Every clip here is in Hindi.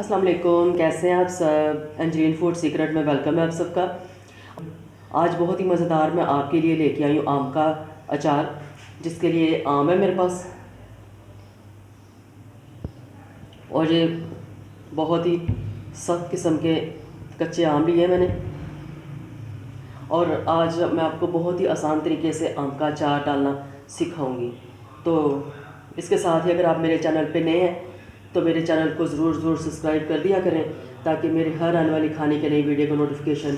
अस्सलाम वालेकुम, कैसे हैं आप सब। एंजलिन फूड सीक्रेट में वेलकम है आप सबका। आज बहुत ही मज़ेदार मैं आपके लिए लेके आई हूँ आम का अचार, जिसके लिए आम है मेरे पास और ये बहुत ही सख्त किस्म के कच्चे आम लिए हैं मैंने। और आज मैं आपको बहुत ही आसान तरीके से आम का अचार डालना सिखाऊंगी। तो इसके साथ ही अगर आप मेरे चैनल पे नए हैं तो मेरे चैनल को ज़रूर सब्सक्राइब कर दिया करें, ताकि मेरे हर आने वाली खाने की नई वीडियो का नोटिफिकेशन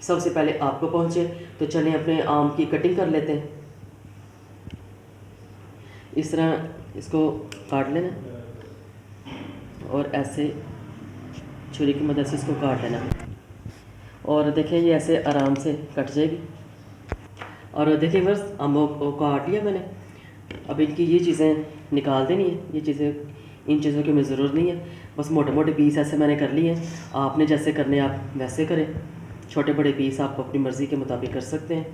सबसे पहले आपको पहुंचे। तो चलें अपने आम की कटिंग कर लेते हैं। इस तरह इसको काट लेना और ऐसे छुरी की मदद से इसको काट लेना और देखिए ये ऐसे आराम से कट जाएगी। और देखिए बस आमों को काट लिया मैंने। अब इनकी ये चीज़ें निकाल देनी है। ये चीज़ें, इन चीज़ों की हमें ज़रूरत नहीं है। बस मोटे मोटे पीस ऐसे मैंने कर लिए हैं। आपने जैसे करने आप वैसे करें। छोटे बड़े पीस आप अपनी मर्ज़ी के मुताबिक कर सकते हैं।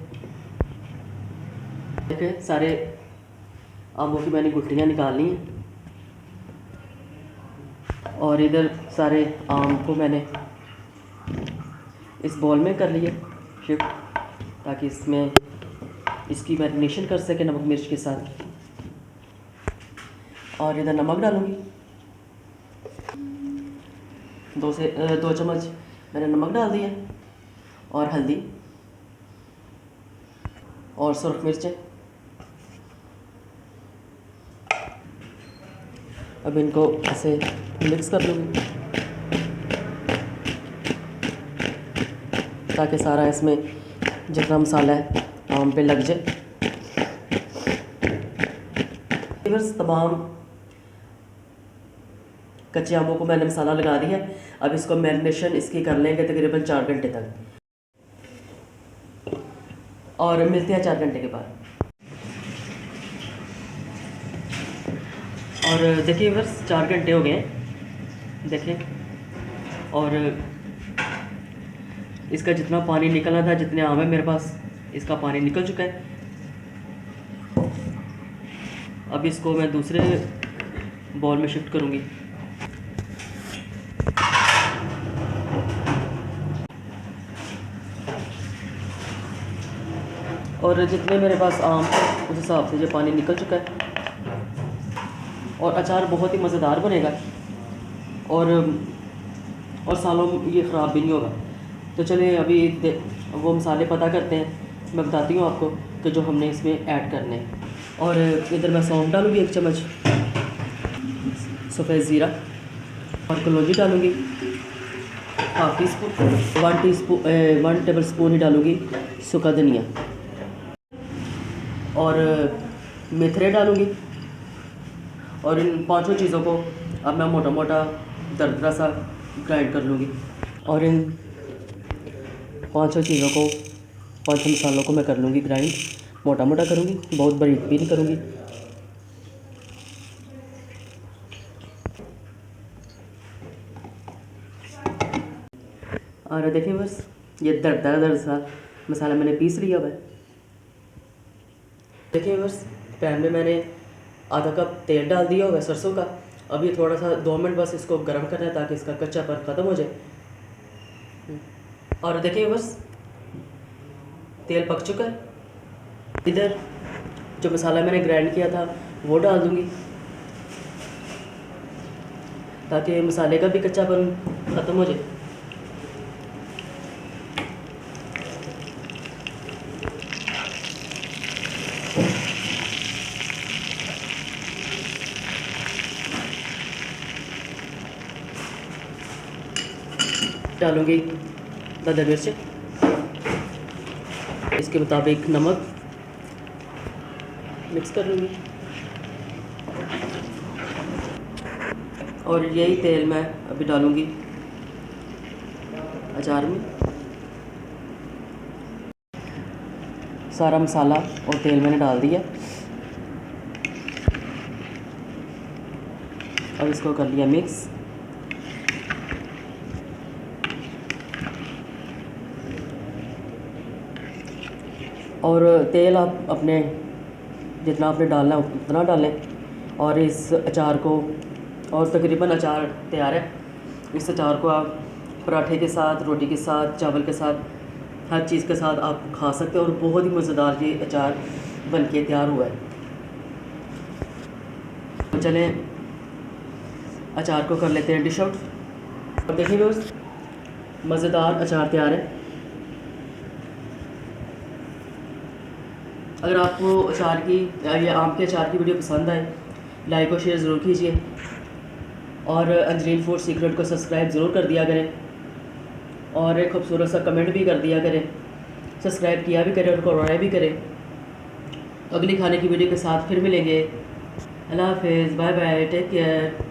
देखिए सारे आमों की मैंने गुठलियाँ निकाल ली हैं और इधर सारे आम को मैंने इस बॉल में कर लिया शिफ्ट, ताकि इसमें इसकी मैरिनेशन कर सके नमक मिर्च के साथ। और इधर नमक डालूँगी, 2 चम्मच मैंने नमक डाल दिया और हल्दी और सुरख मिर्चें। अब इनको ऐसे मिक्स कर लूँगी ताकि सारा इसमें जितना मसाला है आम पे लग जाए। बस तमाम कच्चे आमों को मैंने मसाला लगा दिया। अब इसको मैरिनेशन इसकी कर लेंगे तकरीबन 4 घंटे तक, और मिलते हैं 4 घंटे के बाद। और देखिए बस 4 घंटे हो गए देखें, और इसका जितना पानी निकलना था, जितने आम है मेरे पास, इसका पानी निकल चुका है। अब इसको मैं दूसरे बॉल में शिफ्ट करूँगी। और जितने मेरे पास आम थे उस हिसाब से जो पानी निकल चुका है, और अचार बहुत ही मज़ेदार बनेगा और सालों ये ख़राब भी नहीं होगा। तो चलिए अभी वो मसाले पता करते हैं। मैं बताती हूँ आपको कि जो हमने इसमें ऐड करने हैं। और इधर मैं सौंफ डालूँगी 1 चम्मच, सफ़ेद ज़ीरा और कलौंजी डालूँगी half teaspoon, 1 tablespoon ही डालूँगी सूखा धनिया, और मेथरे डालूँगी। और इन 5 चीज़ों को अब मैं मोटा मोटा दरदरा सा ग्राइंड कर लूँगी। और इन 5 चीज़ों को, 5 मसालों को मैं कर लूँगी ग्राइंड। मोटा मोटा करूँगी, बहुत बारीक भी नहीं करूँगी। और देखिए बस ये दरदरा सा मसाला मैंने पीस लिया हुआ है। देखिए बस पैन में मैंने आधा कप तेल डाल दिया हुआ है सरसों का। अब ये थोड़ा सा 2 मिनट बस इसको गर्म करना है ताकि इसका कच्चापन ख़त्म हो जाए। और देखिए बस तेल पक चुका है। इधर जो मसाला मैंने ग्राइंड किया था वो डाल दूँगी ताकि मसाले का भी कच्चापन ख़त्म हो जाए। डालूँगी दादर मिर्च, इसके मुताबिक नमक मिक्स कर लूँगी। और यही तेल मैं अभी डालूँगी अचार में। सारा मसाला और तेल मैंने डाल दिया। अब इसको कर लिया मिक्स। और तेल आप अपने जितना आपने डालना है उतना डालें। और इस अचार को, और तकरीबन अचार तैयार है। इस अचार को आप पराठे के साथ, रोटी के साथ, चावल के साथ, हर चीज़ के साथ आप खा सकते हो और बहुत ही मज़ेदार ये अचार बन के तैयार हुआ है। तो चलें अचार को कर लेते हैं डिश आउट। और देखिए दोस्त, मज़ेदार अचार तैयार है। अगर आपको अचार की या आम के अचार की वीडियो पसंद आए, लाइक और शेयर ज़रूर कीजिए और अंजलीन फूड सीक्रेट को सब्सक्राइब ज़रूर कर दिया करें और एक खूबसूरत सा कमेंट भी कर दिया करें। सब्सक्राइब किया भी करें और करवाया भी करें। अगली खाने की वीडियो के साथ फिर मिलेंगे। अल्लाह हाफ़िज़, बाय बाय, टेक केयर।